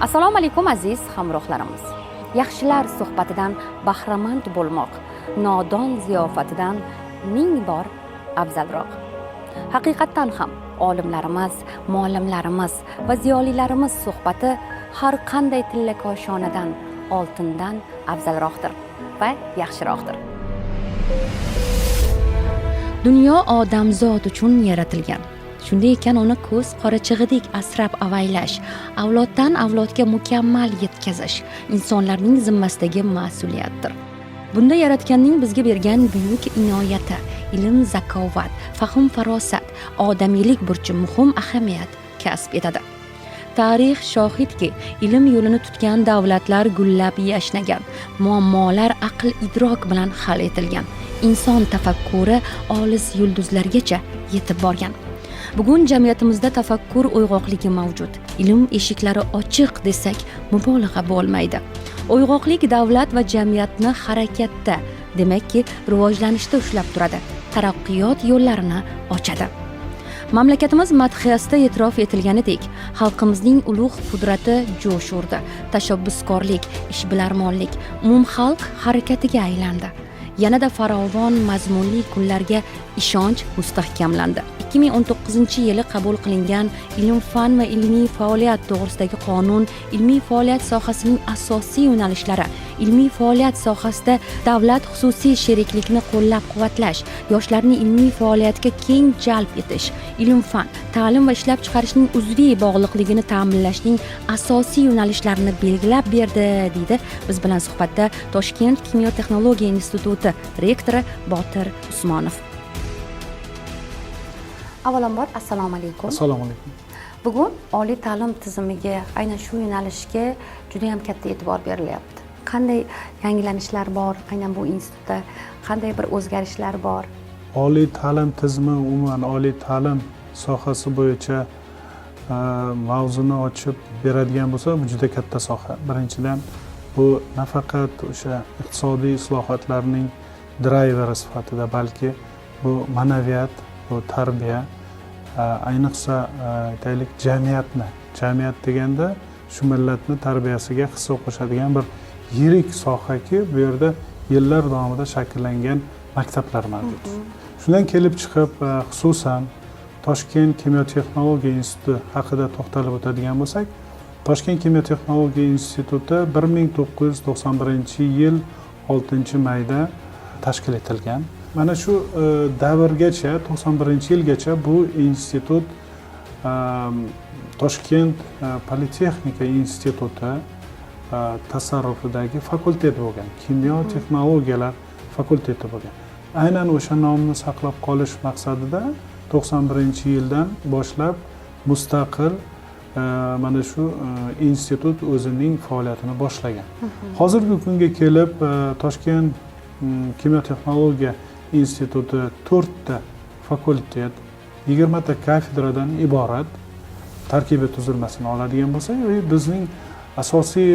Assalomu alaykum aziz hamrohlarimiz. Yaxshilar suhbatidan bahramand bo'lmoq nodon ziyofatidan ming bor afzalroq. Haqiqatdan ham olimlarimiz, muallimlarimiz va ziyolilarimiz suhbati har qanday tillakoshonadan, oltindan afzalroqdir va yaxshiroqdir. Dunyo odamzod uchun yaratilgan. Shunday ekan uni ko'z qorachig'idek asrab avaylash, avloddan avlodga mukammal yetkazish insonlarning zimmasidagi mas'uliyatdir. Bunda yaratganning bizga bergan buyuk inoyati, ilm, zakovat, fahm, farosat, odamiylik burchi muhim ahamiyat kasb etadi. Tarix shohidki, ilm yo'lini tutgan davlatlar gullab yashnagan, muammolar aql idrok bilan hal etilgan, inson tafakkuri olis yulduzlargacha yetib borgan. Bugun jamiyatimizda tafakkur uyg'oqligi mavjud. Ilm eshiklari ochiq desak mubolag'a bo'lmaydi. Uyg'oqlik davlat va jamiyatni harakatda, demakki rivojlanishda ushlab turadi. Taraqqiyot yo'llarini ochadi. Mamlakatimiz madhiyasida e'tirof etilganidek, xalqimizning ulug' qudrati jo'sh urdi. Tashabbuskorlik, ishbilarmonlik umumxalq harakatiga aylandi. Yanada farovon mazmunli kunlarga ishonch mustahkamlandi. 2019-yili qabul qilingan ilm-fan va ilmiy faoliyat to'g'risidagi qonun ilmiy faoliyat sohasining asosiy yo'nalishlari, ilmiy faoliyat sohasida davlat xususiy sheriklikni qo'llab-quvvatlash, yoshlarni ilmiy faoliyatga keng jalb etish, ilm-fan, ta'lim va ishlab chiqarishning uzviy bog'liqligini ta'minlashning asosiy yo'nalishlarini belgilab berdi, deydi biz bilan suhbatda Toshkent kimyo-texnologiya instituti rektori Botir Usmonov. Avvalambor assalomu alaykum. Assalomu alaykum. Bugun oliy ta'lim tizimiga, aynan shu yo'nalishga juda ham katta e'tibor berilyapti. Qanday yangilanishlar bor aynan bu institutda? Qanday bir o'zgarishlar bor? Oliy ta'lim tizimi umuman oliy ta'lim sohasi bo'yicha mavzuni ochib beradigan bo'lsa, bu juda katta soha. Birinchidan, bu nafaqat o'sha iqtisodiy islohotlarning drayveri sifatida, balki bu ma'naviyat, bu tarbiya, ayniqsa aytaylik jamiyat deganda shu millatni tarbiyasiga hissa qo'shadigan bir yirik sohaki, bu yerda yillar davomida shakllangan maktablar mavjud. Shundan kelib chiqib, xususan Toshkent kimyo-texnologiya instituti haqida to'xtalib o'tadigan bo'lsak, Toshkent kimyo-texnologiya instituti 1991-yil 6-mayda tashkil etilgan. Mana shu davrgacha, 91-yilgacha bu institut Toshkent politexnika instituti tasarrufidagi fakultet bo'lgan, kimyo texnologiyalar fakulteti bo'lgan. Aynan o'sha nomni saqlab qolish maqsadida 91-yildan boshlab mustaqil mana shu institut o'zining faoliyatini boshlagan. Hozirgi kunga kelib Toshkent kimyo-texnologiya instituti 4 ta fakultet, 20 ta kafedradan iborat tarkibi tuzilmasini oladigan bo'lsa, bizning asosiy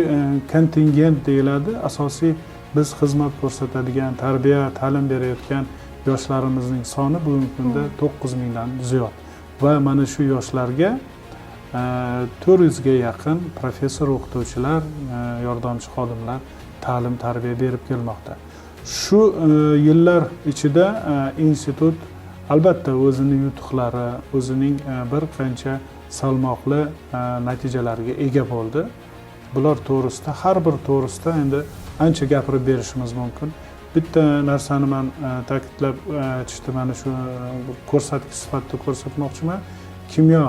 kontingent deyiladi, asosiy biz xizmat ko'rsatadigan, tarbiya, ta'lim berayotgan yoshlarimizning soni bugungi kunda 9 mingdan ziyod. Va mana shu yoshlarga 400 ga yaqin professor, o'qituvchilar, yordamchi xodimlar ta'lim, tarbiya berib kelmoqda. Shu yillar ichida institut albatta o'zining yutuqlari, o'zining bir qancha salmoqli natijalarga ega bo'ldi. Bular to'g'risida, har bir to'g'risida endi ancha gapirib berishimiz mumkin. Bitta narsani men ta'kidlab aytishdi, mana shu ko'rsatkich sifatida ko'rsatmoqchiman. Kimyo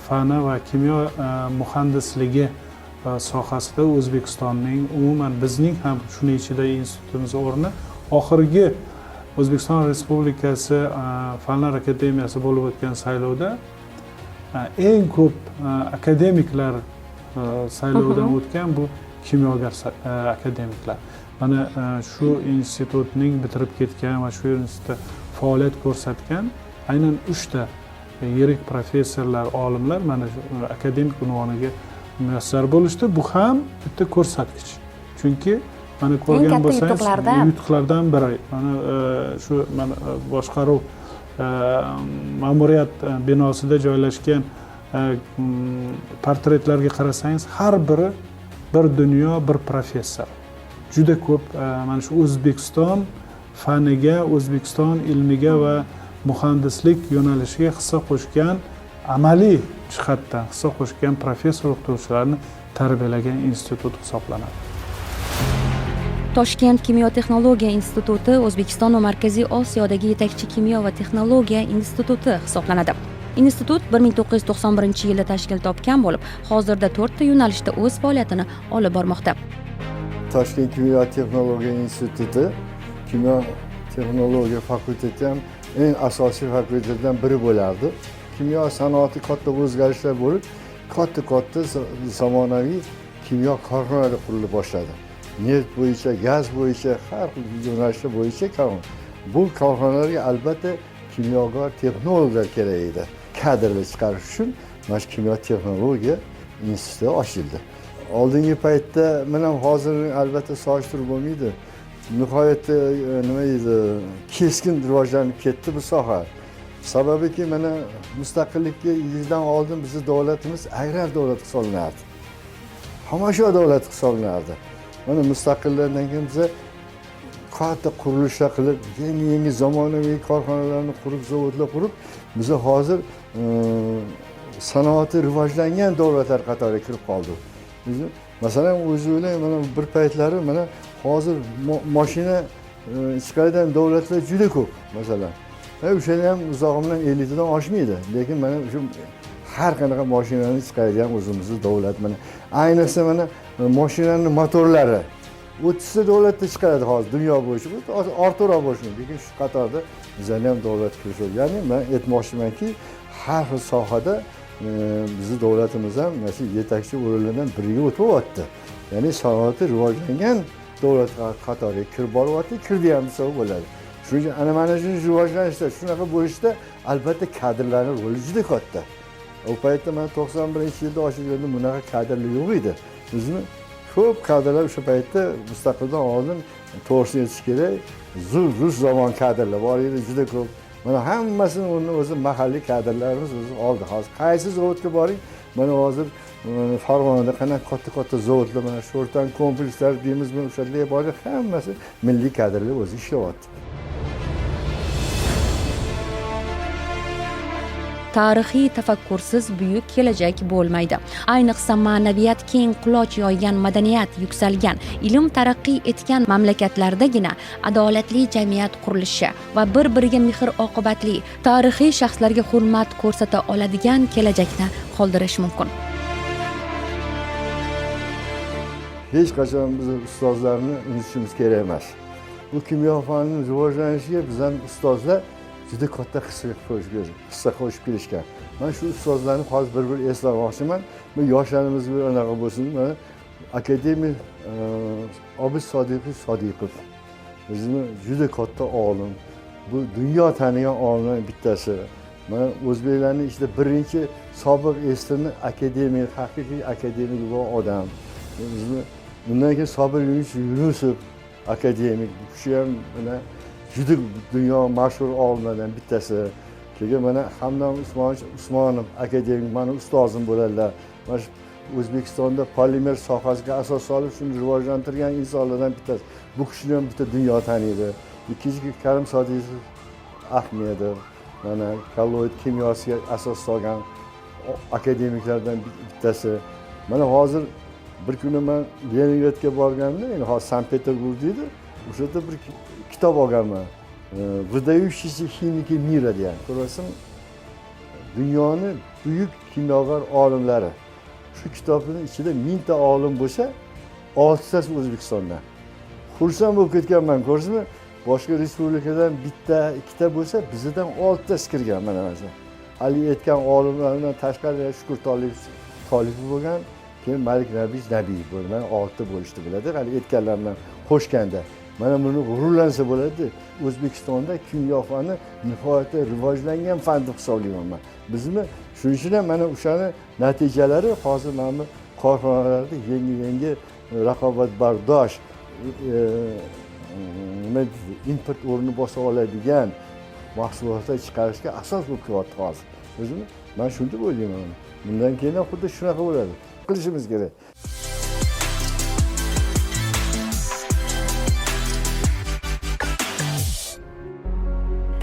fani va kimyo muhandisligi sohasida O'zbekistonning, umuman bizning ham shuning ichida institutimiz o'rni oxirgi O'zbekiston Respublikasi Fanlar akademiyasi bo'lib o'tgan saylovda eng ko'p akademiklar saylovdan o'tgan bu kimyogar akademiklar. Mana shu institutning bitirib ketgan va shu institutda faoliyat ko'rsatgan aynan 3 ta yirik professorlar, olimlar mana shu akademik unvoniga muyassar bo'lishdi. Bu ham bitta ko'rsatkich. Chunki mana ko'rgan bo'lsangiz, yutuqlardan biri. Mana shu boshqaruv ma'muriyat binosida joylashgan portretlarga qarasangiz har biri bir dunyo, bir professor. Juda ko'p mana shu O'zbekiston faniga, O'zbekiston ilmiga va muhandislik yo'nalishiga hissa qo'shgan, amaliy jihatdan hissa qo'shgan professor o'qituvchilarni tarbiyalagan institut hisoblanadi. Toshkent kimyo texnologiya instituti O'zbekiston va Markaziy Osiyodagi yetakchi kimyo va texnologiya instituti hisoblanadi. Institut 1991-yilda tashkil topgan bo'lib, hozirda 4 ta yo'nalishda o'z faoliyatini olib bormoqda. Toshkent kimyo texnologiya instituti kimyo texnologiya fakulteti ham eng asosiy fakultetlardan biri bo'lardi. Kimyo sanoati katta o'zgarishlar bo'lib, katta zamonaviy kimyo korxonalar qurila boshladi. Neft bo'yicha, gaz bo'yicha, har xil yo'nalishlar bo'yicha bu korxonalarga albatta kimyogar texnologlar kerak edi. Kadrlar chiqarish uchun mana shu kimyo texnologiya instituti ochildi. Oldingi paytda bilan hozir albatta solishtirib bo'lmaydi. Nihoyatda nima deydi, keskin rivojlanib ketdi bu soha. Sababiki mana mustaqillikka yildan oldin bizning davlatimiz agrar davlat hisoblanardi. Xomashyo davlat hisoblanardi. Mana mustaqillikdan keyin biz katta qurilishlar qilib, yangi zamonaviy korxonalarni qurib, zavodlar qurib, biz hozir sanoati rivojlangan davlatlar qatoriga kirib qoldik. Masalan, o'zinglar mana bir paytlari mana hozir mashina chiqaradigan davlatlar juda ko'p, masalan. O'shani ham uzog'i bilan 50 tadan oshmaydi. Lekin mana shu har qanaqa mashinani chiqaradigan o'zimizning davlat mana. Ayniqsa mana mashinaning motorlari 30 ta davlatda chiqaradi hozir dunyo bo'yicha. Ortiqroq bo'lsin. Lekin shu qatorda bizning ham davlat kirishi. Ya'ni men aytmoqchimanki, har xil sohada bizning davlatimiz ham mana shu yetakchi o'rinlardan biriga o'tyapti. Ya'ni sanoati rivojlangan davlat qatoriga kirib boryapti, kirdi ham desa bo'ladi. Shuning uchun mana shu rivojlanishda, shunaqa bo'lishda albatta kadrlarning roli juda katta. O paytda men 91-yilda ochilganda bunaqa kadrlar yo'q edi. Bizni ko'p kadrlar o'sha paytda mustaqildan oldin to'g'risini aytish kerak, rus zamon kadrlar bor edi, juda ko'p. Mana hammasini o'zi mahalliy kadrlarimiz o'zi oldi. Hozir qaysi zavodga boring, mana hozir Farg'onada qanaqa katta zavodlar, mana sho'rtan komplekslar deymiz, mana o'shalarga boring, hammasi milliy kadrlar o'zi ishlayapti. Tarixiy tafakkursiz buyuk kelajak bo'lmaydi. Ayniqsa ma'naviyat keng quloch yoygan, madaniyat yuksalgan, ilm taraqqiy etgan mamlakatlardagina adolatli jamiyat qurilishi va bir-biriga mehr-oqibatli, tarixiy shaxslarga hurmat ko'rsata oladigan kelajakni qoldirish mumkin. Hech qachon biz ustozlarni unutishimiz kerak emas. Bu kimyo fanining rivojlanishiga bizdan ustozlar juda katta hissa qo'shib kelishgan. Men shu ustozlarni hozir bir eslamoqchiman. Bu yoshlarimiz bir anaqa bo'lsin. Mana akademik Obid Sodiqov. Bizni juda katta olim. Bu dunyo tanigan olimlardan bittasi. Mana o'zbeklarning ichida birinchi sobiq estirni akademik, haqiqiy akademik bo'lgan odam. Bundan keyin Sobir Yunusov akademik. Bu kishi ham mana juda dunyo mashhur olimlardan bittasi. Keyin mana Hamdam Usmonov akademik, mani ustozim bo'ladilar. Mana O'zbekistonda polimer sohasiga asos solib, shuni rivojlantirgan insonlardan bittasi. Bu kishini ham bitta dunyo taniydi. Ikkinchi Karim Sodiqov Ahmedov, mana kolloid kimyosiga asos solgan akademiklardan bittasi. Mana hozir bir kuni men Leningradga borganimda, endi hozir Sankt-Peterburg deydi. O'sha yerda bir kitob olganman. Выдающиеся химики мира degan. Ko'rasizmi? Dunyoning buyuk kimyogar olimlari. Shu kitobning ichida 1000 ta olim bo'lsa, 6 tasi O'zbekistondan. Xursand bo'lib ketganman, ko'rdingizmi? Boshqa respublikadan bitta, ikkita bo'lsa, bizdan 6 tasi kirgan mana mana. Hali aytgan olimlardan tashqari Shukur Tolipov bo'lgan, keyin Malik Nabiyev bo'lgan, 6 ta bo'lishdi biladi. Hali aytganlardan qo'shganda. Mana buni g'ururlansa bo'ladi. O'zbekistonda kimyo fani nihoyatda rivojlangan fan deb hisoblayman men. Bizni shuning uchun ham mana o'shani natijalari hozir mana korxonalarda yangi raqobatbardosh import o'rnini bosa oladigan mahsulotlar chiqarishga asos bo'lib kelyapti hozir. O'zim men shuni deb o'ylayman. Bundan keyin ham xuddi shunaqa bo'ladi. Qilishimiz kerak.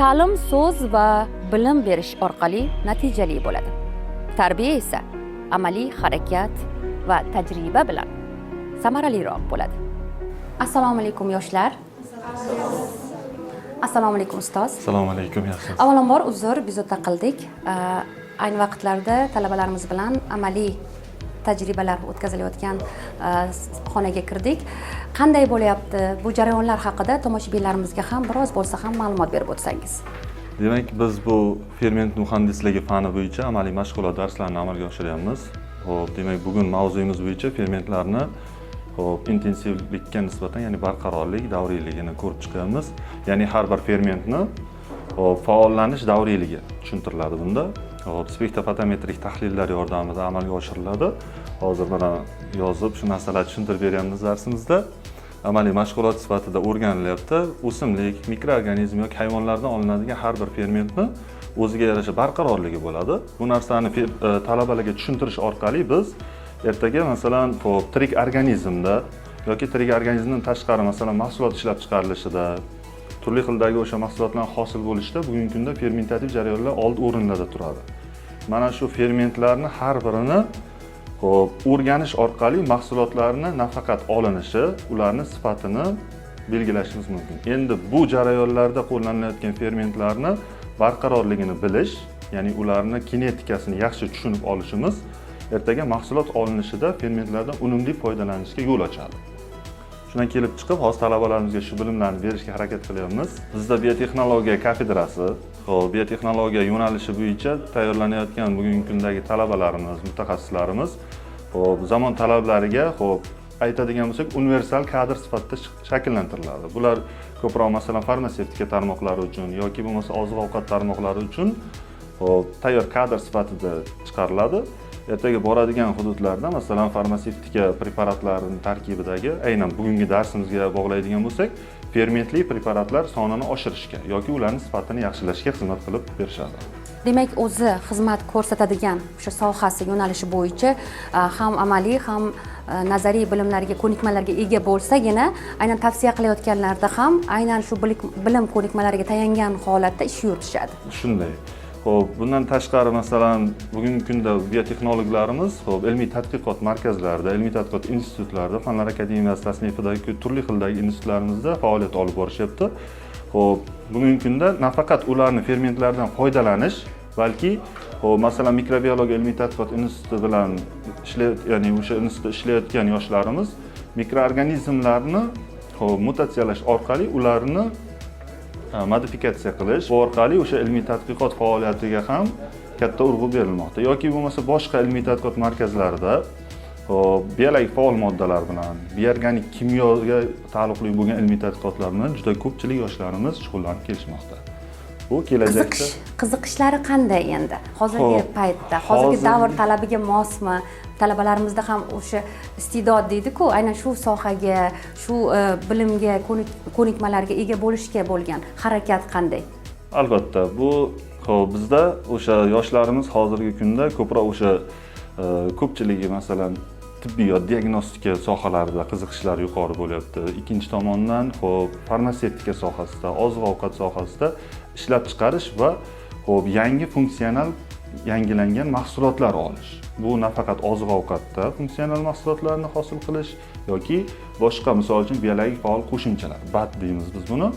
Ta'lim so'z va bilim berish orqali natijali bo'ladi. Tarbiya esa amaliy harakat va tajriba bilan samaraliroq bo'ladi. Assalomu alaykum yoshlar. Assalomu alaykum ustoz. Assalomu alaykum, yaxshimisiz? Avvalambor uzr, bezovta qildik. Ayni vaqtlarda talabalarimiz bilan amaliy tajribalar o'tkazilayotgan xonaga kirdik. Qanday bo'lyapti? Bu jarayonlar haqida tomoshabinlarimizga ham biroz bo'lsa ham ma'lumot berib o'tsangiz. Demak, biz bu ferment muhandisligi fani bo'yicha amaliy mashg'ulot darslarini amalga oshiryapmiz. Xo'p, demak, bugun mavzuyimiz bo'yicha fermentlarni intensivlikka nisbatan, ya'ni barqarorlik, davriyligini ko'rib chiqamiz. Ya'ni har bir fermentni faollanish davriyligi tushuntiriladi bunda. Spektrofotometrik tahlillar yordamida amalga oshiriladi. Hozir mana yozib shu narsalarni tushuntirib beryapmiz darsimizda. Amaliy mashg'ulot sifatida o'rganilyapti. O'simlik, mikroorganizm yoki hayvonlardan olinadigan har bir fermentni o'ziga yarasha barqarorligi bo'ladi. Bu narsani talabalarga tushuntirish orqali biz ertaga masalan tirik organizmda yoki tirik organizmdan tashqari masalan mahsulot ishlab chiqarilishida, turli xildagi o'sha mahsulotlar hosil bo'lishida bugungi kunda fermentativ jarayonlar old o'rinlarda turadi. Mana shu fermentlarni har birini o'rganish orqali mahsulotlarni nafaqat olinishi, ularni sifatini belgilashimiz mumkin. Endi bu jarayonlarda qo'llanilayotgan fermentlarni barqarorligini bilish, ya'ni ularni kinetikasini yaxshi tushunib olishimiz ertaga mahsulot olinishida fermentlardan unumli foydalanishga yo'l ochadi. Shundan kelib chiqib, hozir talabalarimizga shu bilimlarni berishga harakat qilyapmiz. Bizda biotexnologiya kafedrasi, biotexnologiya yo'nalishi bo'yicha tayyorlanayotgan bugungi kundagi talabalarimiz, mutaxassislarimiz, zamon talablariga, aytadigan bo'lsak, universal kadr sifatida shakllantiriladi. Bular ko'proq masalan farmatsevtika tarmoqlari uchun yoki bo'lmasa oziq-ovqat tarmoqlari uchun tayyor kadr sifatida chiqariladi. Ertaga boradigan hududlarda masalan farmatsevtika preparatlarining tarkibidagi aynan bugungi darsimizga bog'laydigan bo'lsak, fermentli preparatlar sonini oshirishga yoki ularning sifatini yaxshilashga xizmat qilib berishadi. Demak, o'zi xizmat ko'rsatadigan o'sha sohasi yo'nalishi bo'yicha ham amaliy, ham nazariy bilimlarga, ko'nikmalarga ega bo'lsagina, aynan tavsiya qilayotganlarda ham aynan shu bilim ko'nikmalariga tayangan holatda ish yuritishadi. Shunday. Xo'p, bundan tashqari masalan bugungi kunda biotexnologlarimiz ilmiy tadqiqot markazlarida, ilmiy tadqiqot institutlarida, Fanlar akademiyasi tasnifidagi turli xildagi institutlarimizda faoliyat olib borishyapti. Xo'p, bugungi kunda nafaqat ularni fermentlardan foydalanish, balki masalan mikrobiologiya ilmiy tadqiqot instituti bilan ya'ni o'sha institutda ishlayotgan yoshlarimiz mikroorganizmlarni mutatsiyalash orqali ularni modifikatsiya qilish, bu orqali o'sha ilmiy tadqiqot faoliyatiga ham katta urg'u berilmoqda. Yoki bo'lmasa boshqa ilmiy tadqiqot markazlarida biologik faol moddalar bilan, bioorganik kimyoga taalluqli bo'lgan ilmiy tadqiqotlar bilan juda ko'pchilik yoshlarimiz shug'ullanib kelishmoqda. Bu kelajakda qiziqishlari qanday endi? Hozirgi paytda, hozirgi davr talabiga mosmi? Talabalarimizda ham o'sha iste'dod deydi-ku, aynan shu sohaga, shu bilimga, ko'nikmalarga ega bo'lishga bo'lgan harakat qanday? Albatta, bu bizda o'sha yoshlarimiz hozirgi kunda ko'proq o'sha ko'pchiligi masalan tibbiyot, diagnostika sohalarida qiziqishlar yuqori bo'lyapti. Ikkinchi tomondan, farmatsevtika sohasida, oziq-ovqat sohasida ishlab chiqarish va yangi funksional yangilangan mahsulotlar olish. Bu nafaqat oziq-ovqatda funksional mahsulotlarni hosil qilish yoki boshqa, misol uchun biologik faol qo'shimchalar, BAT deymiz biz buni.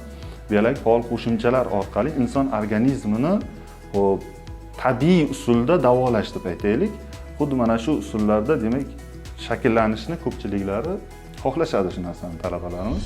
Biologik faol qo'shimchalar orqali inson organizmini tabiiy usulda davolash deb aytaylik. Xuddi mana shu usullarda demak shakllanishni ko'pchiliklari xohlashadi shu narsani talabalarimiz.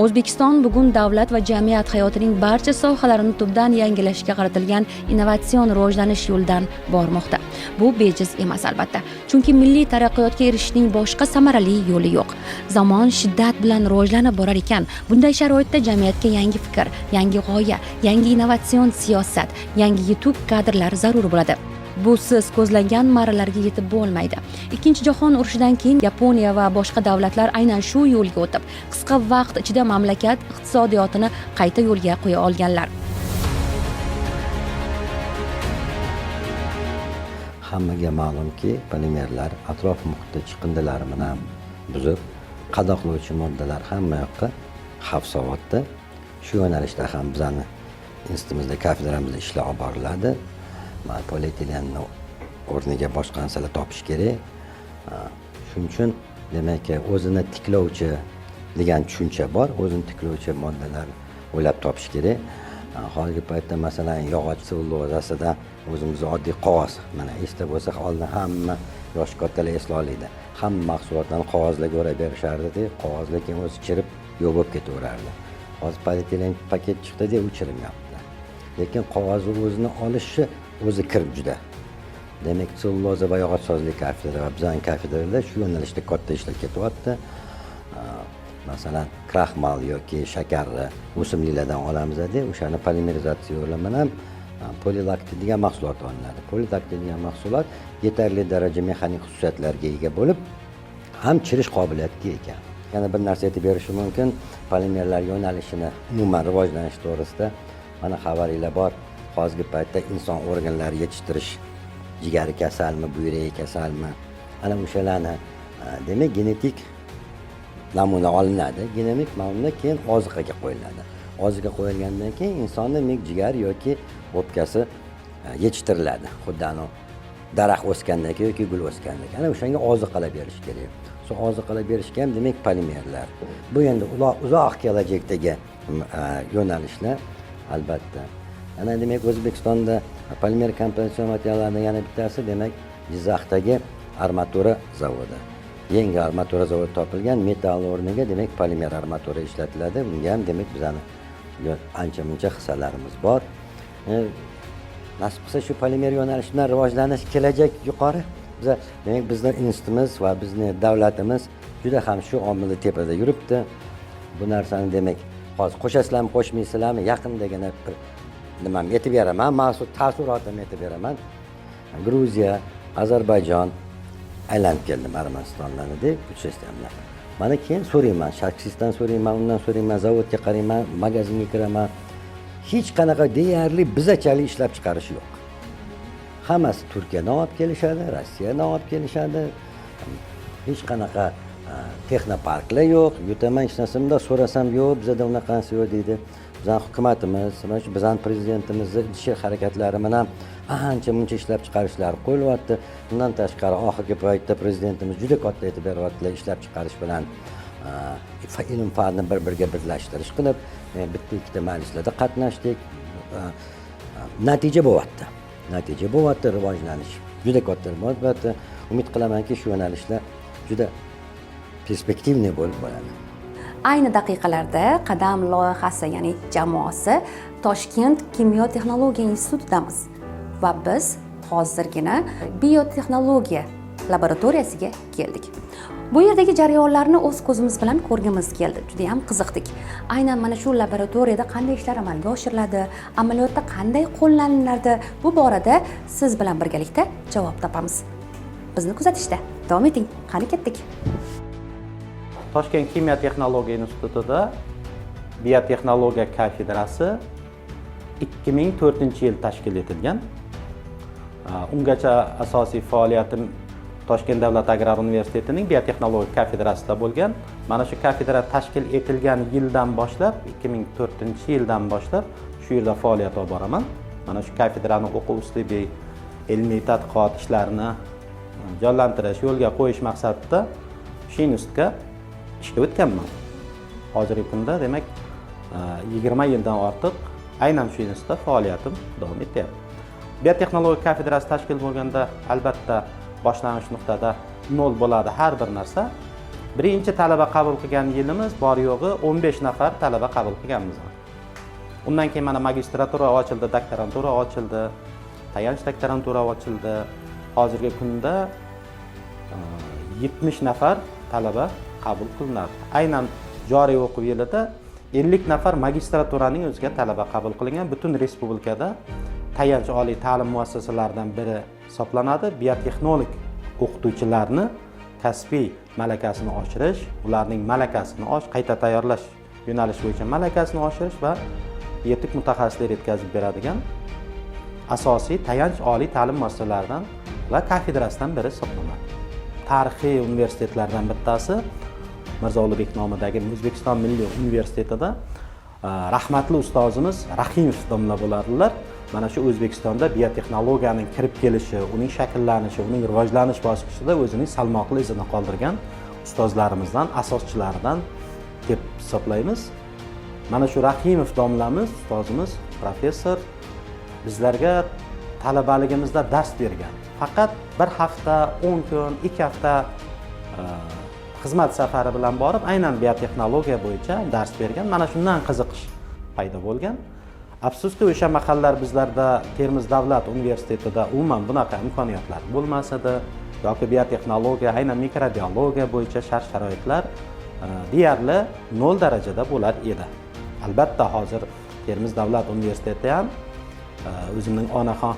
O'zbekiston bugun davlat va jamiyat hayotining barcha sohalarini tubdan yangilashga qaratilgan innovatsion rivojlanish yo'lidan bormoqda. Bu bejiz emas albatta, chunki milliy taraqqiyotga erishishning boshqa samarali yo'li yo'q. Zamon shiddat bilan rivojlanib borar ekan, bunday sharoitda jamiyatga yangi fikr, yangi g'oya, yangi innovatsion siyosat, yangi yetuk kadrlar zarur bo'ladi. Busiz ko'zlangan marralarga yetib bo'lmaydi. Ikkinchi jahon urushidan keyin Yaponiya va boshqa davlatlar aynan shu yo'lga o'tib, qisqa vaqt ichida mamlakat iqtisodiyotini qayta yo'lga qo'ya olganlar. hammaga ma'lumki, polimerlar atrof muhitda chiqindilarini ham buzib, qadoqlovchi moddalar hamma yoqqa xavf solmoqda. Shu yo'nalishda ham bizning institutimizda, kafedramizda ishlar olib boriladi. Polietilenni o'rniga boshqa narsalar topish kerak. Shuning uchun demak, o'zini tiklovchi degan tushuncha bor. O'zini tiklovchi moddalar o'ylab topish kerak. Hozirgi paytda masalan yog'och sellulozasida o'zimiz oddiy qog'oz, mana esda bo'lsa oldin hamma yosh kattalar esla oladi. Hamma mahsulotlarni qog'ozlarga o'rab berishardi, qog'ozlar keyin o'zi chirib yo'q bo'lib ketaverardi. Hozir polietilen paket chiqdi-da, u chirilmayapti. Lekin qog'ozni o'zini olishi o'zi kir juda. Demak, selluloza va yog'och sozlik kafedrada va bizning kafedrada shu yo'nalishda katta ishlar ketyapti. Masalan, kraxmal yoki shakarni o'simliklardan olamiz-da, o'shani polimerizatsiya yo'li bilan polilaktit degan mahsulot olinadi. Polilaktit degan mahsulot yetarli darajada mexanik xususiyatlarga ega bo'lib, ham chirish qobiliyatiga ega. Yana bir narsa aytib berishim mumkin, polimerlar yo'nalishini umuman rivojlanish to'g'risida mana xabaringlar bor. Hozirgi paytda inson organlari yetishtirish, jigari kasalmi, buyragi kasalmi, ana o'shalarni demak genetik namuna olinadi. Genetik namuna keyin oziqaga qo'yiladi. Oziqaga qo'yilgandan keyin insonning jigar yoki o'pkasi yetishtiriladi. Xuddi daraxt o'sgandan keyin yoki gul o'sgandan keyin. Ana o'shanga oziqalar berish kerak. Shu oziqalar berishga ham demak polimerlar. Bu endi uzoq kelajakdagi yo'nalishlar albatta. Ana demak O'zbekistonda polimer kompozitsion materiallarning yana bittasi demak Jizzaxdagi armatura zavodi. Yangi armatura zavodi topilgan, metall o'rniga demak polimer armatura ishlatiladi. Bunga ham demak bizning ancha-muncha hissalarimiz bor. Nasib qilsa shu polimer yo'nalishidan rivojlanish kelajak yuqori. Demak bizning institutimiz va bizning davlatimiz juda ham shu omilni tepada yuribdi. Bu narsani demak hozir qo'shasizlarmi, qo'shmaysizlarmi, yaqindagina nima aytib beraman, mas'ul taassurotini aytib beraman. Gruziya, Ozarbayjon aylanib keldim Armanistondan deb uchrashganlar. Mana keyin so'rayman, shaxsiydan so'rayman, undan so'rayman, zavodga qarayman, magazinga kiraman. Hech qanaqa deyarli bizachalik ishlab chiqarish yo'q. Hammasi Turkiyadan olib kelishadi, Rossiyadan olib kelishadi. Hech qanaqa texnoparklar yo'q. Yutaman hech narsamda so'rasam yo'q, bizda unaqanisi yo'q deydi. Bizning hukumatimiz, mana shu bizning prezidentimizning ish harakatlari bilan ancha-muncha ishlab chiqarishlar qo'yilyapti. Bundan tashqari oxirgi paytda prezidentimiz juda katta e'tibor beryaptilar ishlab chiqarish bilan ilm fanni bir-biriga birlashtirish qilib, bitta ikkita majlislarda qatnashdik. Natija bo'lyapti. Natija bo'lyapti, rivojlanish juda katta bo'lyapti. Umid qilamanki, shu yo'nalishlar juda perspektivniy bo'lib bo'ladi. Ayni daqiqalarda Qadam loyihasi, ya'ni jamoasi Toshkent kimyo texnologiya institutidamiz va biz hozirgina biotexnologiya laboratoriyasiga keldik. Bu yerdagi jarayonlarni o'z ko'zimiz bilan ko'rgimiz keldi. Juda ham qiziqdik. Aynan mana shu laboratoriyada qanday ishlar amalga oshiriladi, amaliyotda qanday qo'llaniladi, bu borada siz bilan birgalikda javob topamiz. Bizni kuzatishda davom eting. Qani ketdik. Toshkent kimyo texnologiya institutida biotexnologiya kafedrasi 2004-yil tashkil etilgan. Ungacha asosiy faoliyatim Toshkent davlat agrar universitetining biotexnologiya kafedrasida bo'lgan. Mana shu kafedra tashkil etilgan yildan boshlab, 2004-yildan boshlab shu yerda faoliyat olib boraman. Mana shu kafedraning o'quv uslubi, ilmiy tadqiqot ishlarini jonlantirish, yo'lga qo'yish maqsadida shu institutga ishga o'tganman. Hozirgi kunda demak 20 yildan ortiq aynan shu institutda faoliyatim davom etyapti. Biotexnologiya kafedrasi tashkil bo'lganda albatta boshlang'ich nuqtada 0 bo'ladi har bir narsa. Birinchi talaba qabul qilgan yilimiz bor yo'g'i 15 nafar talaba qabul qilganmiz. Undan keyin mana magistratura ochildi, doktorantura ochildi, tayanch doktorantura ochildi. Hozirgi kunda 70 nafar talaba qabul qilinadi. Aynan joriy o'quv yilida 50 nafar magistraturaning o'ziga talaba qabul qilingan. Butun respublikada tayanch oliy ta'lim muassasalaridan biri hisoblanadi. Biotexnolog o'qituvchilarni kasbiy malakasini oshirish, ularning malakasini qayta tayyorlash yo'nalishi bo'yicha malakasini oshirish va yetuk mutaxassislar yetkazib beradigan asosiy tayanch oliy ta'lim muassasalaridan va kafedrasidan biri hisoblanadi. Tarixiy universitetlardan bittasi Mirzo Ulug'bek nomidagi O'zbekiston Milliy universitetida rahmatli ustozimiz Rahimov domla bo'ladilar. Mana shu O'zbekistonda biotexnologiyaning kirib kelishi, uning shakllanishi, uning rivojlanish bosqichida o'zining salmoqli izini qoldirgan ustozlarimizdan, asoschilaridan deb hisoblaymiz. Mana shu Rahimov domlamiz, ustozimiz, professor bizlarga talabaligimizda dars bergan. Faqat bir hafta, 10 kun, 2 hafta xizmat safari bilan borib, aynan biotexnologiya bo'yicha dars bergan. Mana shundan qiziqish paydo bo'lgan. Afsuski, o'sha mahallar bizlarda Termiz davlat universitetida umuman bunaqa imkoniyatlar bo'lmasa-da, yoki biotexnologiya, aynan mikrobiologiya bo'yicha shart-sharoitlar deyarli 0 darajada bo'lar edi. Albatta, hozir Termiz davlat universiteti ham o'zimning onaxon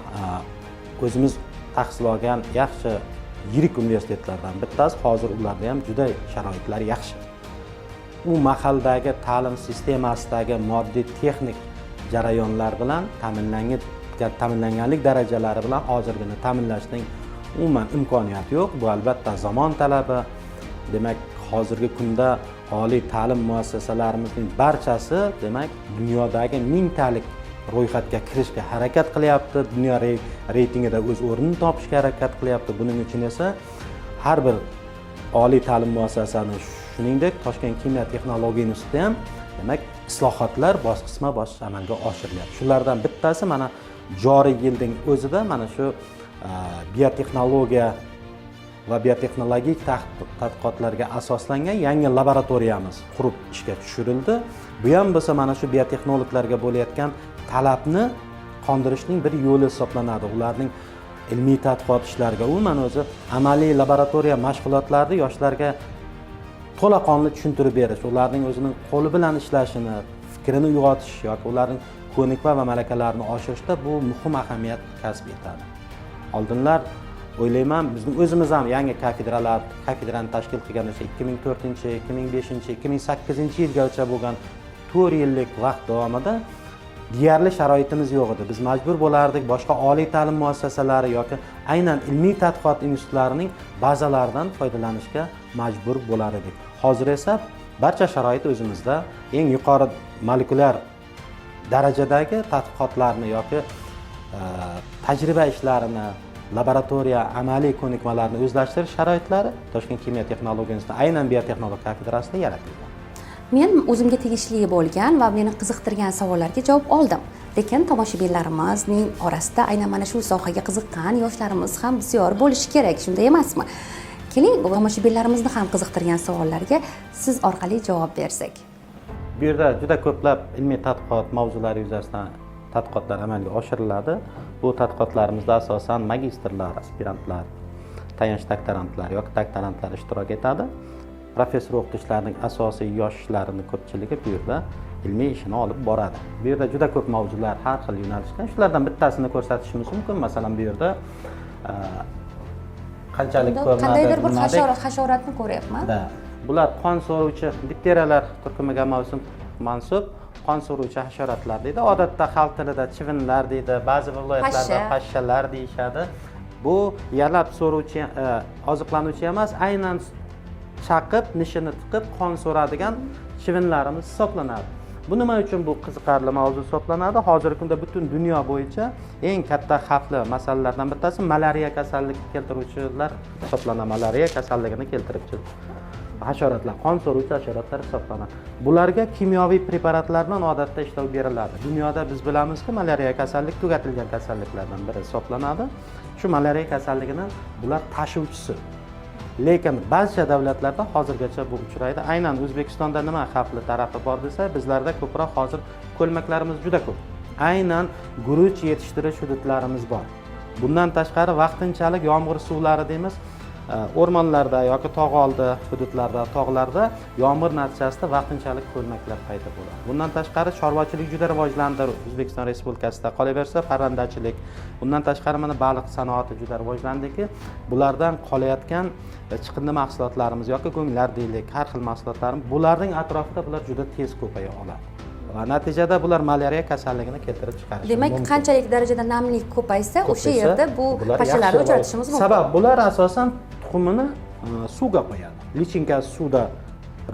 o'zimiz tahsil olgan yaxshi yirik universitetlardan bittasi. Hozir ularda ham juda sharoitlar yaxshi. U mahaldagi ta'lim sistemasidagi moddiy texnik jarayonlar bilan ta'minlanganlik darajalari bilan hozirgini ta'minlashning umuman imkoniyati yo'q. Bu albatta zamon talabi. Demak, hozirgi kunda oliy ta'lim muassasalarimizning barchasi, demak, dunyodagi 1000 talik ro'yxatga kirishga harakat qilyapti. Dunyo reytingida o'z o'rnini topishga harakat qilyapti. Buning uchun esa har bir oliy ta'lim muassasasini, shuningdek Toshkent kimyo texnologiya instituti ham, demak, islohotlar bosqichma-bosqich amalga oshirilyapti. Shulardan bittasi mana joriy yilning o'zida mana shu biotexnologiya va biotexnologik tadqiqotlarga asoslangan yangi laboratoriyamiz qurib ishga tushirildi. Bu ham bo'lsa mana shu biotexnologlarga bo'layotgan talabni qondirishning bir yo'li hisoblanadi. Ularning ilmiy tadqiqot ishlariga, umuman o'zi amaliy laboratoriya mashg'ulotlarini yoshlarga to'laqonli tushuntirib berish, ularning o'zining qo'li bilan ishlashini, fikrini uyg'otish yoki ularning ko'nikma va malakalarini oshirishda bu muhim ahamiyat kasb etadi. Oldinlar o'ylayman, bizning o'zimiz ham yangi kafidrani tashkil qilganimizda 2004, 2005, 2008 yilgacha bo'lgan 4 yillik vaqt davomida deyarli sharoitimiz yo'q edi. Biz majbur bo'lardik boshqa oliy ta'lim muassasalari yoki aynan ilmiy tadqiqot institutlarining bazalaridan foydalanishga majbur bo'lar edik. Hozir esa barcha sharoit o'zimizda. Eng yuqori molekulyar darajadagi tadqiqotlarni yoki tajriba ishlarini, laboratoriya amaliy ko'nikmalarni o'zlashtirish sharoitlari Toshkent kimyo texnologiya instituti aynan biotexnologiya kafidrasida yaratilgan. Men o'zimga tegishli bo'lgan va meni qiziqtirgan savollarga javob oldim. Lekin tomoshabinlarimizning orasida aynan mana shu sohaga qiziqqan yoshlarimiz ham bisyor bo'lishi kerak, shunday emasmi? Keling, tomoshabinlarimizni ham qiziqtirgan savollarga siz orqali javob bersak. Bu yerda juda ko'plab ilmiy tadqiqot mavzulari yuzasidan tadqiqotlar amalga oshiriladi. Bu tadqiqotlarimizda asosan magistrlar, aspirantlar, tayanch doktorantlar yoki doktorantlar ishtirok etadi. Professor o'qituvchilarning asosiy yoshlarini ko'pchiligi bu yerda ilmiy ishini olib boradi. Bu yerda juda ko'p mavzular, har xil yo'nalishgan. Shulardan bittasini ko'rsatishimiz mumkin. Masalan, bu yerda qanchalik ko'rinadi? Qandaydir bir hasharotni ko'ryapman. Bular qon so'ruvchi bakteriyalar turkumiga mansub qon so'ruvchi hasharotlar deydi. Odatda xalq tilida chivinlar deydi, ba'zi viloyatlarda pashshalar deyishadi. Bu yalab so'ruvchi, oziqlanuvchi emas, aynan chaqib, nishini tiqib qon so'radigan chivinlarimiz hisoblanadi. Bu nima uchun bu qiziqarli mavzu hisoblanadi? Hozirgi kunda butun dunyo bo'yicha eng katta xavfli masalalardan bittasi malariya kasallik keltiruvchilar hisoblanadi. Malariya kasalligini keltiruvchi hasharotlar, qon so'ruvchi hasharotlar hisoblanadi. Bularga kimyoviy preparatlar bilan odatda ishlov beriladi. Dunyoda biz bilamizki, malariya kasallik tugatilgan kasalliklardan biri hisoblanadi. Shu malariya kasalligining bular tashuvchisi. Lekin barcha davlatlarda hozirgacha bu uchraydi. Aynan O'zbekistonda nima xavfli tarafi bor desa, bizlarda ko'proq hozir ko'lmaklarimiz juda ko'p. Aynan guruch yetishtirish hududlarimiz bor. Bundan tashqari vaqtinchalik yomg'ir suvlari deymiz, o'rmonlarda yoki tog' oldi hududlarda, tog'larda yomg'ir natijasida vaqtinchalik ko'lmaklar paydo bo'ladi. Bundan tashqari chorvachilik juda rivojlandi O'zbekiston Respublikasida. Qolaversa, parrandachilik, bundan tashqari mana baliq sanoati juda rivojlandiki, bulardan qolayotgan chiqindi mahsulotlarimiz yoki go'nglar deylik, har xil mahsulotlarimiz, bularning atrofida bular juda tez ko'paya oladi. va natijada bular malariya kasalligini keltirib chiqarishi demak mumkin. qanchalik darajada namlik ko'paysa o'sha yerda bu bular pashalarni yaxshi uchratishimiz mumkin. sabab bular asosan tuxumini suvga qo'yadi, lichinka suvda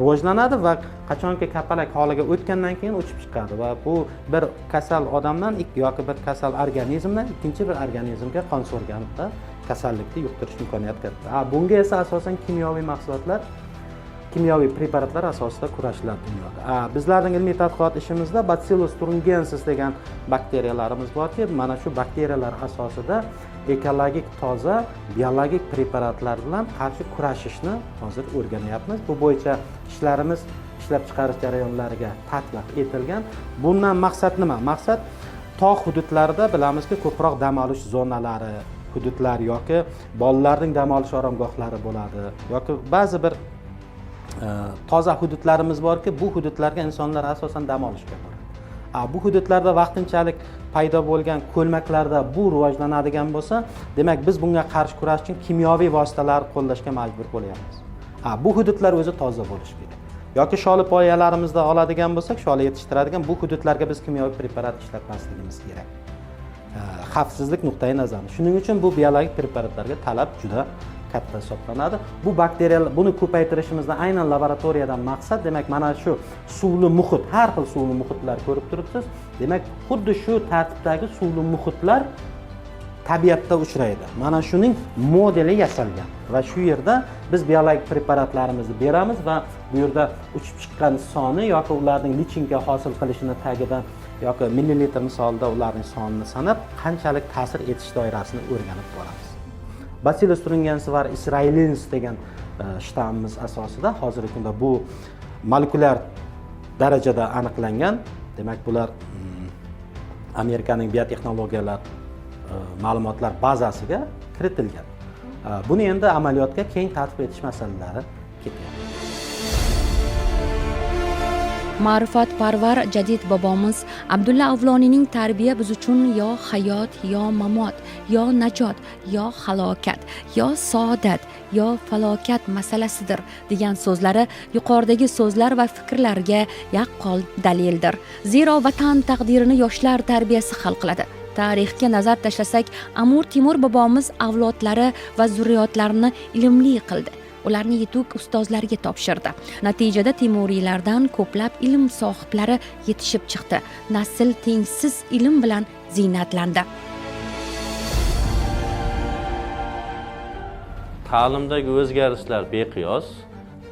rivojlanadi va qachonki kapalak holiga o'tgandan keyin uchib chiqadi va bu bir kasal odamdan yoki bir kasal organizmdan ikkinchi bir organizmga qon so'rganda kasallikni yuqtirish imkoniyati katta. Bunga esa asosan kimyoviy mahsulotlar, kimyoviy preparatlar asosida kurashiladi dunyoda. Bizlarning ilmiy tadqiqot ishimizda Bacillus thuringiensis degan bakteriyalarimiz borki, mana shu bakteriyalar asosida ekologik toza biologik preparatlar bilan qarshi kurashishni hozir o'rganyapmiz. Bu bo'yicha ishlarimiz ishlab chiqarish jarayonlariga tatbiq etilgan. Bundan maqsad nima? Maqsad tog' hududlarida bilamizki, ko'proq dam olish zonalari, hududlar yoki bolalarning dam olish oromgohlari bo'ladi yoki ba'zi bir toza hududlarimiz borki, bu hududlarga insonlar asosan dam olishga boradi. Bu hududlarda vaqtinchalik paydo bo'lgan ko'lmaklarda bu rivojlanadigan bo'lsa, demak biz bunga qarshi kurash uchun kimyoviy vositalar qo'llashga majbur bo'lyapmiz. Bu hududlar o'zi toza bo'lishi kerak. Yoki sholi poyalarimizda oladigan bo'lsak, sholi yetishtiradigan bu hududlarga biz kimyoviy preparat ishlatmasligimiz kerak. Xavfsizlik nuqtai nazaridan. Shuning uchun bu biologik preparatlarga talab juda katta hisoblanadi. Bu bakteriyalar, buni ko'paytirishimizda aynan laboratoriyadan maqsad, demak mana shu suvli muhit, har xil suvli muhitlar ko'rib turibsiz. Demak, xuddi shu tartibdagi suvli muhitlar tabiatda uchraydi. Mana shuning modeli yasalgan va shu yerda biz biologik preparatlarimizni beramiz va bu yerda uchib chiqqan soni yoki ularning lichinka hosil qilishini tagidan yoki millilitr misolida ularning sonini sanab, qanchalik ta'sir etish doirasini o'rganib boramiz. Bacillus thuringiensis va israelensis degan shtammimiz asosida hozirgi kunda bu molekulyar darajada aniqlangan. Demak, bular Amerikaning biotexnologiyalar ma'lumotlar bazasiga kiritilgan. Buni endi amaliyotga keng tatbiq etish masalalari ketyapti. Ma'rifatparvar jadid bobomiz Abdulla Avloniyning tarbiya biz uchun yo hayot, yo mamot, yo najot, yo halokat, yo saodat, yo falokat masalasidir degan so'zlari yuqoridagi so'zlar va fikrlarga yaqqol dalildir. Zero vatan taqdirini yoshlar tarbiyasi hal qiladi. Tarixga nazar tashlasak, Amir Temur bobomiz avlodlari va zurriyotlarini ilmli qildi. Ularni yetuk ustozlarga topshirdi. Natijada Temuriylardan ko'plab ilm sohiblari yetishib chiqdi. Nasl tengsiz ilm bilan ziynatlandi. Ta'limdagi o'zgarishlar beqiyos.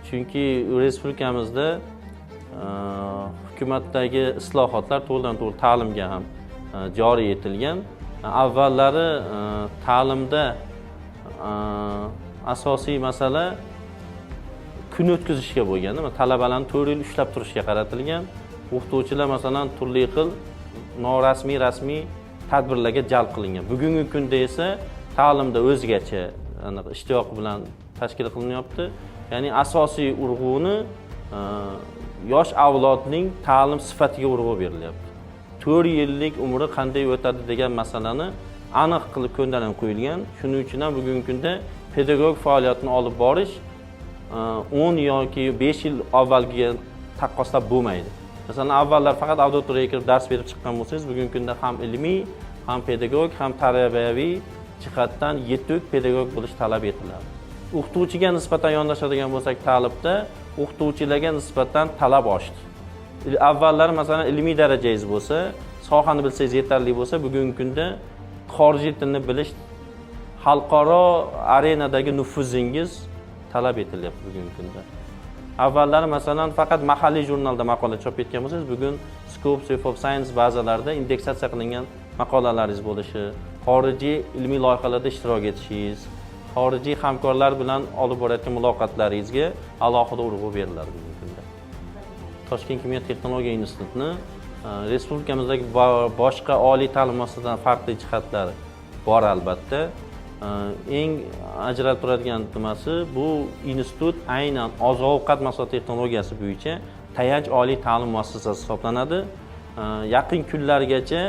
Chunki respublikamizda hukumatdagi islohotlar to'g'ridan-to'g'ri ta'limga ham joriy etilgan. Avvallari ta'limda asosiy masala kun o'tkazishga bo'lgan, talabalarni 4 yil ushlab turishga qaratilgan. O'qituvchilar masalan turli xil norasmiy, rasmiy tadbirlarga jalb qilingan. Bugungi kunda esa ta'limda o'zgacha ishtiyoq bilan tashkil qilinyapti. Ya'ni asosiy urg'uni yosh avlodning ta'lim sifatiga urg'u berilyapti. 4 yillik umri qanday o'tadi degan masalani aniq qilib ko'ndalang qo'yilgan. Shuning uchun ham bugungi kunda pedagog faoliyatini olib borish 10 yoki 5 yil avvalgiga taqqoslab bo'lmaydi. Masalan, avvallar faqat auditoriyaga kirib dars berib chiqqan bo'lsangiz, bugungi kunda ham ilmiy, ham pedagog, ham tarbiyaviy jihatdan yetuk pedagog bo'lish talab etiladi. O'qituvchiga nisbatan yondashadigan bo'lsak, ta'limda o'qituvchilarga nisbatan talab oshdi. Avvallar masalan ilmiy darajangiz bo'lsa, sohani bilsangiz yetarli bo'lsa, bugungi kunda xorijiy tilni bilish, xalqaro arenadagi nufuzingiz talab etilyapti bugungi kunda. Avvallari masalan faqat mahalliy jurnalda maqola chop etgan bo'lsangiz, bugun Scopes of Science bazalarida indeksatsiya qilingan maqolalaringiz bo'lishi, xorijiy ilmiy loyihalarda ishtirok etishingiz, xorijiy hamkorlar bilan olib borayotgan muloqotlaringizga alohida urg'u beriladi bugungi kunda. Toshkent kimyo texnologiya institutini respublikamizdagi boshqa oliy ta'lim muassasasidan farqli jihatlari bor albatta. Eng ajralib turadigan nimasi, bu institut aynan oziq-ovqat mahsulot texnologiyasi bo'yicha tayanch oliy ta'lim muassasasi hisoblanadi. Yaqin kunlargacha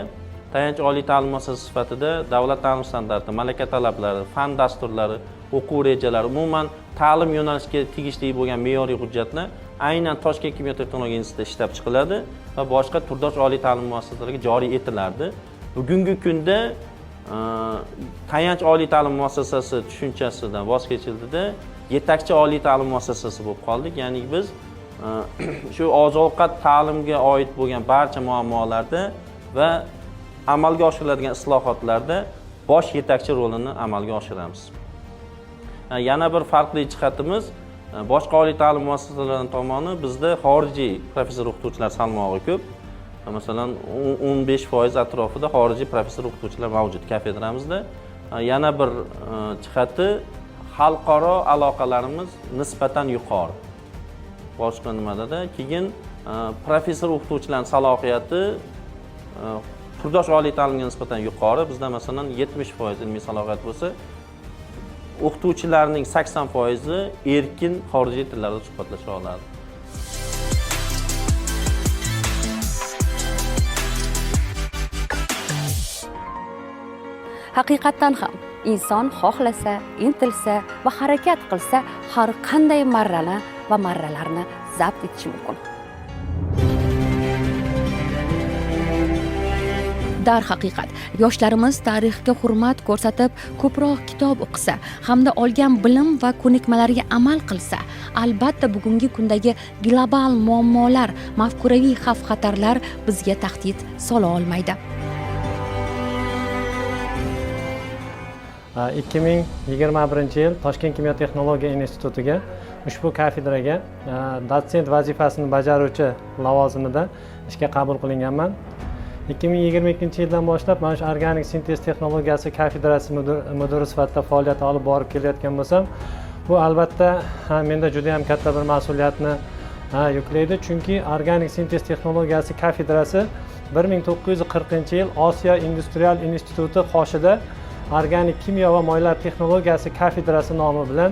tayanch oliy ta'lim muassasasi sifatida davlat ta'lim standarti, malaka talablari, fan dasturlari, o'quv rejalari, umuman ta'lim yo'nalishiga tegishli bo'lgan me'yoriy hujjatlar aynan Toshkent kimyo texnologiya institutida ishlab chiqiladi va boshqa turdosh oliy ta'lim muassasalariga joriy etilardi. Bugungi kunda tayanch oliy ta'lim muassasasi tushunchasidan voz kechildida yetakchi oliy ta'lim muassasasi bo'lib qoldik. Ya'ni biz shu oziq-ovqat ta'limga oid bo'lgan barcha muammolarda va amalga oshiriladigan islohotlarda bosh yetakchi rolini amalga oshiramiz. Yana bir farqli jihatimiz, boshqa oliy ta'lim muassasalari tomoni bizda xorijiy professor o'qituvchilar salmog'i ko'p. Masalan, 15% atrofida xorijiy professor o'qituvchilar mavjud kafedramizda. Yana bir jihati, xalqaro aloqalarimiz nisbatan yuqori. Boshqa nimada? Keyin professor o'qituvchilarning salohiyati turdosh oliy ta'limga nisbatan yuqori. Bizda masalan 70% ilmiy salohiyat bo'lsa, o'qituvchilarning 80% erkin xorijiy tillarda suhbatlasha oladi. Haqiqatan ham inson xohlasa, intilsa va harakat qilsa, har qanday marrani va marralarni zabt etishi mumkin. Darhaqiqat, yoshlarimiz tarixga hurmat ko'rsatib, ko'proq kitob o'qisa, hamda olgan bilim va ko'nikmalarga amal qilsa, albatta bugungi kundagi global muammolar, mafkuraviy xavf-xatarlar bizga tahdid sola olmaydi. 2021-yil Toshkent kimyo texnologiya institutiga ushbu kafedraga dotsent vazifasini bajaruvchi lavozimida ishga qabul qilinganman. 2022-yildan boshlab mana shu organik sintez texnologiyasi kafedrasi mudiri sifatida faoliyat olib borib kelayotgan bo'lsam, bu albatta menda juda ham katta bir mas'uliyatni yuklaydi, chunki organik sintez texnologiyasi kafedrasi 1940-yil Osiyo industrial instituti qoshida organik kimyo va moylar texnologiyasi kafedrasi nomi bilan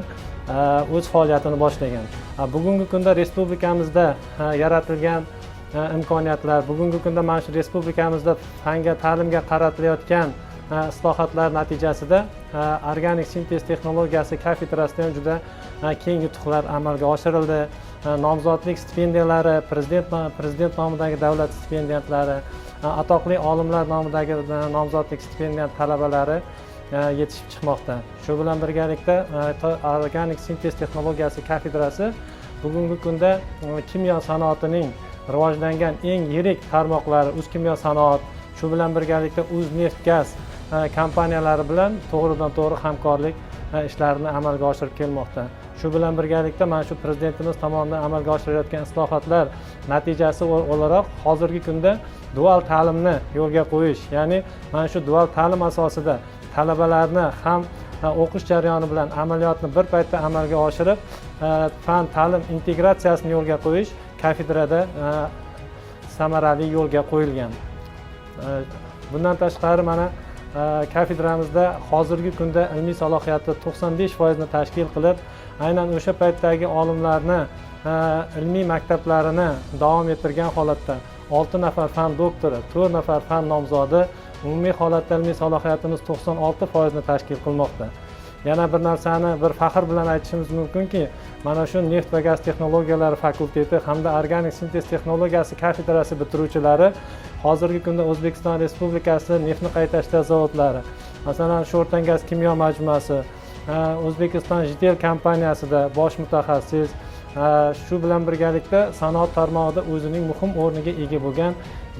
o'z faoliyatini boshlagan. Bugungi kunda respublikamizda yaratilgan imkoniyatlar, bugungi kunda mana shu respublikamizda fanga, ta'limga qaratilayotgan islohotlar natijasida organik sintez texnologiyasi kafedrasida ham juda keng yutuqlar amalga oshirildi. Nomzodlik stipendiyalari, prezident nomidagi davlat stipendiyatlari, atoqli olimlar nomidagi nomzodlik stipendiyat talabalari yetishib chiqmoqda. Shu bilan birgalikda organik sintez texnologiyasi kafedrasi bugungi kunda kimyo sanoatining rivojlangan eng yirik tarmoqlari O'zkimyo sanoat, shu bilan birgalikda O'zneft-gaz kompaniyalari bilan to'g'ridan-to'g'ri hamkorlik ishlarini amalga oshirib kelmoqda. Shu bilan birgalikda mana shu prezidentimiz tomonidan amalga oshirilayotgan islohotlar natijasi o'laroq hozirgi kunda dual ta'limni yo'lga qo'yish, ya'ni mana shu dual ta'lim asosida talabalarni ham o'qish jarayoni bilan amaliyotni bir paytda amalga oshirib, fan ta'lim integratsiyasini yo'lga qo'yish kafedrada samarali yo'lga qo'yilgan. Bundan tashqari mana kafedramizda hozirgi kunda ilmiy salohiyati 95% ni tashkil qilib, aynan o'sha paytdagi olimlarni ilmiy maktablarini davom ettirgan holatda 6 nafar fan doktori, 4 nafar fan nomzodi, umumiy holatda ilmiy salohiyatimiz 96% ni tashkil qilmoqda. Yana bir narsani bir faxr bilan aytishimiz mumkinki, mana shu neft va gaz texnologiyalari fakulteti hamda organik sintez texnologiyasi kafedrasi bitiruvchilari hozirgi kunda O'zbekiston Respublikasi neftni qayta ishlash zavodlari, masalan, Sho'rtangaz kimyo majmuasi, O'zbekiston Jitel kompaniyasida bosh mutaxassis, shu bilan birgalikda sanoat tarmog'ida o'zining muhim o'rniga ega bo'lgan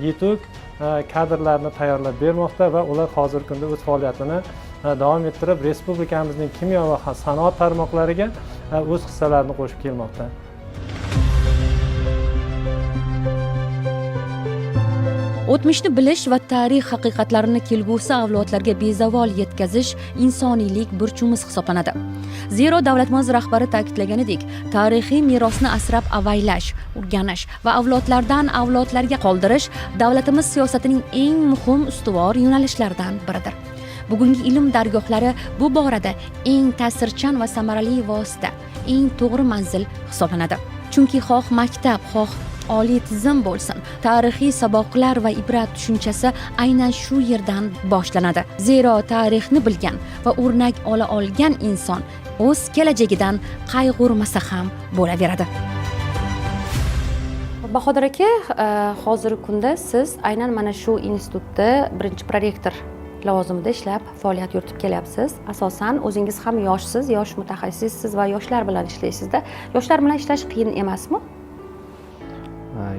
yetuk kadrlarni tayyorlab bermoqda va ular hozirgi kunda o'z faoliyatini davom ettirib, respublikamizning kimyo va sanoat tarmoqlariga o'z hissalarini qo'shib kelmoqda. O'tmishni bilish va tarix haqiqatlarini kelgusi avlodlarga bezavol yetkazish insoniylik burchimiz hisoblanadi. Zero davlatimiz rahbari ta'kidlaganidek, tarixiy merosni asrab avaylash, o'rganish va avlodlardan avlodlarga qoldirish davlatimiz siyosatining eng muhim ustuvor yo'nalishlaridan biridir. Bugungi ilm dargohlari bu borada eng ta'sirchan va samarali vosita, eng to'g'ri manzil hisoblanadi. Chunki xoh maktab, xoh oliy tizim bo'lsin, tarixiy saboqlar va ibrat tushunchasi aynan shu yerdan boshlanadi. Zero tarixni bilgan va o'rnak ola olgan inson o'z kelajagidan qayg'urmasa ham bo'laveradi. Bahodir aka, hozirgi kunda siz aynan mana shu institutda birinchi prorektor lavozimida ishlab faoliyat yuritib kelyapsiz. Asosan o'zingiz ham yoshsiz, yosh mutaxassissiz va yoshlar bilan ishlaysizda. Yoshlar bilan ishlash qiyin emasmi?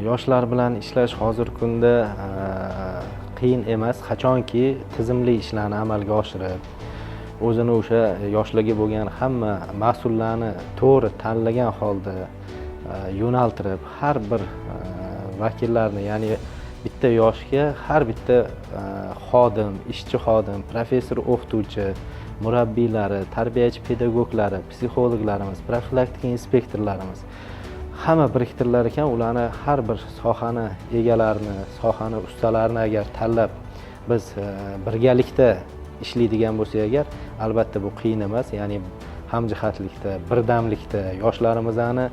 Yoshlar bilan ishlash hozirgi kunda qiyin emas, qachonki tizimli ishlarni amalga oshirib, o'zini o'sha yoshlarga bo'lgan hamma mas'ullarni to'g'ri tanlagan holda yo'naltirib, har bir vakillarni, ya'ni bitta yoshga har bitta xodim, ishchi xodim, professor, o'qituvchi, murabbiylari, tarbiyachi pedagoglari, psixologlarimiz, profilaktika inspektorlarimiz hamma biriktirilgan ekan. Ularni har bir sohani egalarini, sohani ustalarini agar tanlab biz birgalikda ishlaydigan bo'lsak agar, albatta bu qiyin emas. Ya'ni hamjihatlikda, birdamlikda yoshlarimizni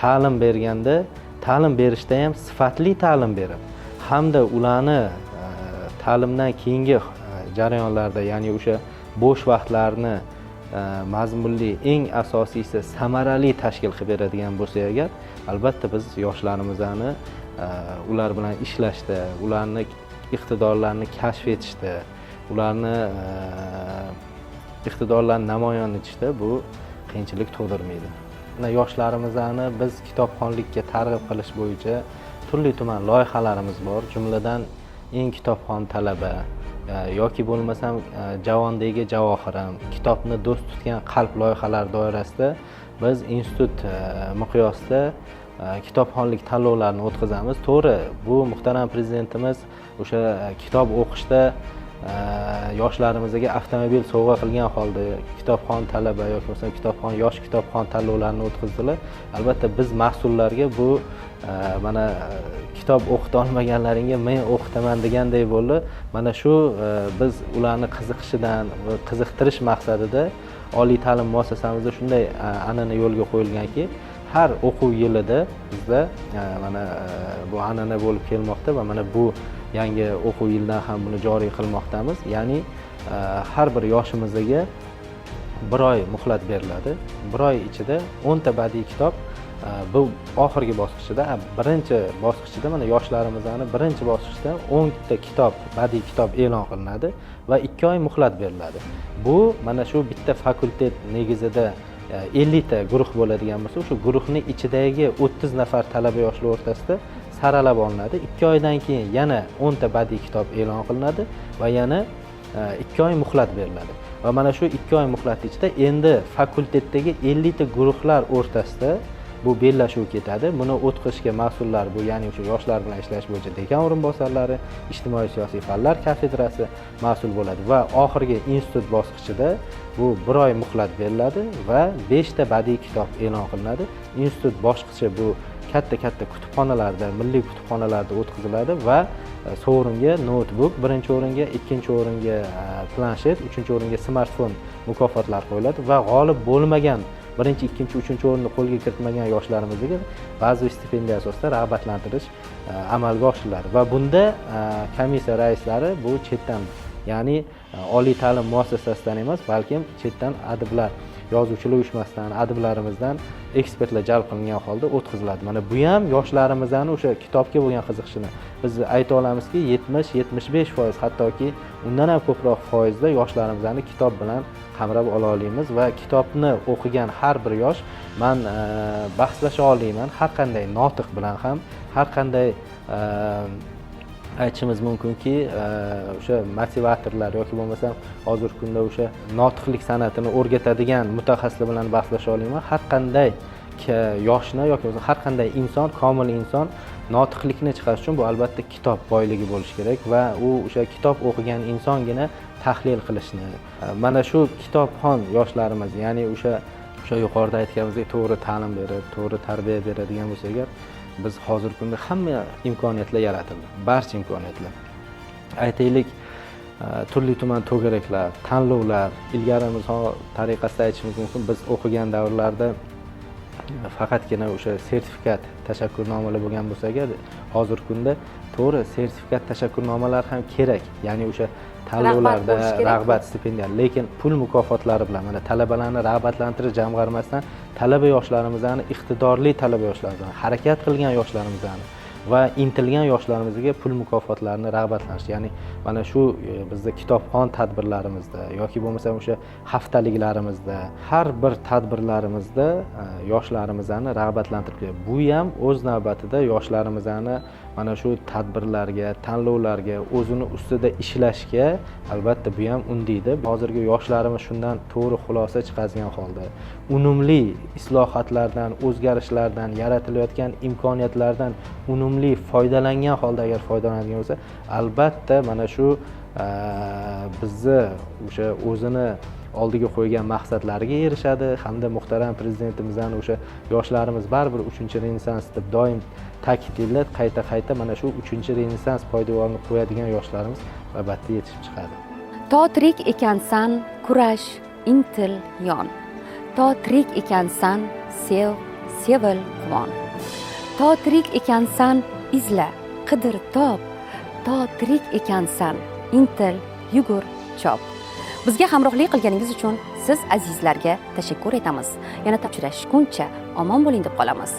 ta'lim berganda, ta'lim berishda ham sifatli ta'lim berib, hamda ularni ta'limdan keyingi jarayonlarda, ya'ni o'sha bo'sh vaqtlarni mazmunli, eng asosiysi samarali tashkil qilib beradigan bo'lsak agar, albatta biz yoshlarimizni ular bilan ishlashda, ularni iqtidorlarini kashf etishda, ularni iqtidorlarini namoyon etishda bu qiyinchilik tug'dirmaydi. Yoshlarimizni biz kitobxonlikka targ'ib qilish bo'yicha turli tuman loyihalarimiz bor. Jumladan eng kitobxon talaba yoki bo'lmasam javondagi javohirim, kitobni do'st tutgan qalb loyihalari doirasida biz institut miqyosida kitobxonlik tanlovlarini o'tkazamiz. To'g'ri, bu muhtaram prezidentimiz o'sha kitob o'qishda yoshlarimizga avtomobil sovg'a qilgan holda kitobxon talaba yoki bo'lmasam kitobxon yosh kitobxon tanlovlarini o'tkazdilar. Albatta biz mas'ullarga bu mana kitob o'qita olmaganlaringga men o'qitaman deganday bo'ldi. Mana shu biz ularni qiziqishidan va qiziqtirish maqsadida oliy ta'lim muassasamizda shunday an'ana yo'lga qo'yilganki, har o'quv yilida bizda mana bu an'ana bo'lib kelmoqda va mana bu yangi o'quv yilidan ham buni joriy qilmoqdamiz. Ya'ni har bir yoshimizga bir oy muhlat beriladi. Bir oy ichida 10 ta badiiy kitob, bu oxirgi bosqichida, birinchi bosqichida mana yoshlarimizni birinchi bosqichda 10 ta kitob, badiiy kitob e'lon qilinadi va 2 oy muhlat beriladi. Bu mana shu bitta fakultet negizida 50 ta guruh bo'ladigan bo'lsa, shu guruhning ichidagi 30 nafar talaba yoshlar o'rtasida saralab olinadi. 2 oydan keyin yana 10 ta badiiy kitob e'lon qilinadi va yana 2 oy muhlat beriladi. Va mana shu 2 oy muhlat ichida endi fakultetdagi 50 ta guruhlar o'rtasida bu bellashuv ketadi. Buni o'tkazishga mas'ullar bu, ya'ni o'sha yoshlar bilan ishlash bo'yicha dekan o'rinbosarlari, ijtimoiy siyosiy fanlar kafedrasi mas'ul bo'ladi va oxirgi institut bosqichida bu 1 oy muhlat beriladi va 5 ta badiiy kitob e'lon qilinadi. Institut bosqichi bu katta kutubxonalarda, milliy kutubxonalarda o'tkaziladi va sovringa notebook, birinchi o'ringa, ikkinchi o'ringa planshet, uchinchi o'ringa smartfon mukofotlar qo'yiladi va g'olib bo'lmagan, birinchi, ikkinchi, uchinchi o'rinni qo'lga kiritmagan yoshlarimizga ba'zi stipendiya asosida rag'batlantirish amalga oshiriladi va bunda komissiya raislari bu chetdan, ya'ni oliy ta'lim muassasasidan emas, balkim chetdan adiblar, yozuvchilar uyushmasidan, adiblarimizdan ekspertlar jalb qilingan holda o'tkaziladi. Mana bu ham yoshlarimizni o'sha kitobga bo'lgan qiziqishini biz ayta olamizki, 70-75%, hattoki undan ham ko'proq foizda yoshlarimizni kitob bilan qamrab ola olamiz va kitobni o'qigan har bir yosh, men bahslasha olmayman, har qanday notiq bilan ham, har qanday aytishimiz mumkinki, o'sha motivatorlar yoki bo'lmasa hozirgi kunda o'sha notiqlik san'atini o'rgatadigan mutaxassislar bilan bahslasha olmayman. Har qanday yoshni yoki bo'lmasa har qanday inson, komil inson notiqlikni chiqarish uchun bu albatta kitob boyligi bo'lishi kerak va u o'sha kitob o'qigan insongina tahlil qilishni, mana shu kitobxon yoshlarimiz, ya'ni o'sha yuqorida aytganimizdek to'g'ri ta'lim berib, to'g'ri tarbiya beradigan bo'lsak agar, biz hozirgi kunda hamma imkoniyatlar yaratildi. Barcha imkoniyatlar. Aytaylik, turli tuman to'garaklar, tanlovlar, ilgari misol tariqasida aytishimiz mumkin, biz o'qigan davrlarda faqatgina o'sha sertifikat, tashakkurnomalar bo'lgan bo'lsa agar, hozirgi kunda to'g'ri sertifikat, tashakkurnomalar ham kerak. Ya'ni o'sha tanlovlarda rag'bat stipendiya, lekin pul mukofotlari bilan mana talabalarni rag'batlantirish jamg'armasidan talaba yoshlarimizni, iqtidorli talaba yoshlarimizni, harakat qilgan yoshlarimizni va intilgan yoshlarimizga pul mukofotlarini rag'batlantirish, ya'ni mana shu bizda kitobxon tadbirlarimizda yoki bo'lmasa o'sha haftaliklarimizda har bir tadbirlarimizda yoshlarimizni rag'batlantirib, bu ham o'z navbatida yoshlarimizni mana shu tadbirlarga, tanlovlarga, o'zini ustida ishlashga albatta bu ham undaydi. Hozirgi yoshlarimiz shundan to'g'ri xulosa chiqargan holda unumli islohotlardan, o'zgarishlardan, yaratilayotgan imkoniyatlardan unumli foydalangan holda agar foydalanadigan bo'lsa, albatta mana shu bizni o'sha o'zini oldiga qo'ygan maqsadlariga erishadi hamda muhtaram prezidentimizdan o'sha yoshlarimiz baribir 3-renessans deb doim ta'kidlab qayta mana shu 3-renessans poydevorini qo'yadigan yoshlarimiz albatta yetishib chiqadi. To tirik ekansan, kurash, intil, yon. To tirik ekansan, sev, sevil, quvon. To tirik ekansan, izla, qidir, top. To tirik ekansan, intil, yugur, chop. Bizga hamrohlik qilganingiz uchun siz azizlarga tashakkur etamiz. Yana uchrashguncha omon bo'ling deb qolamiz.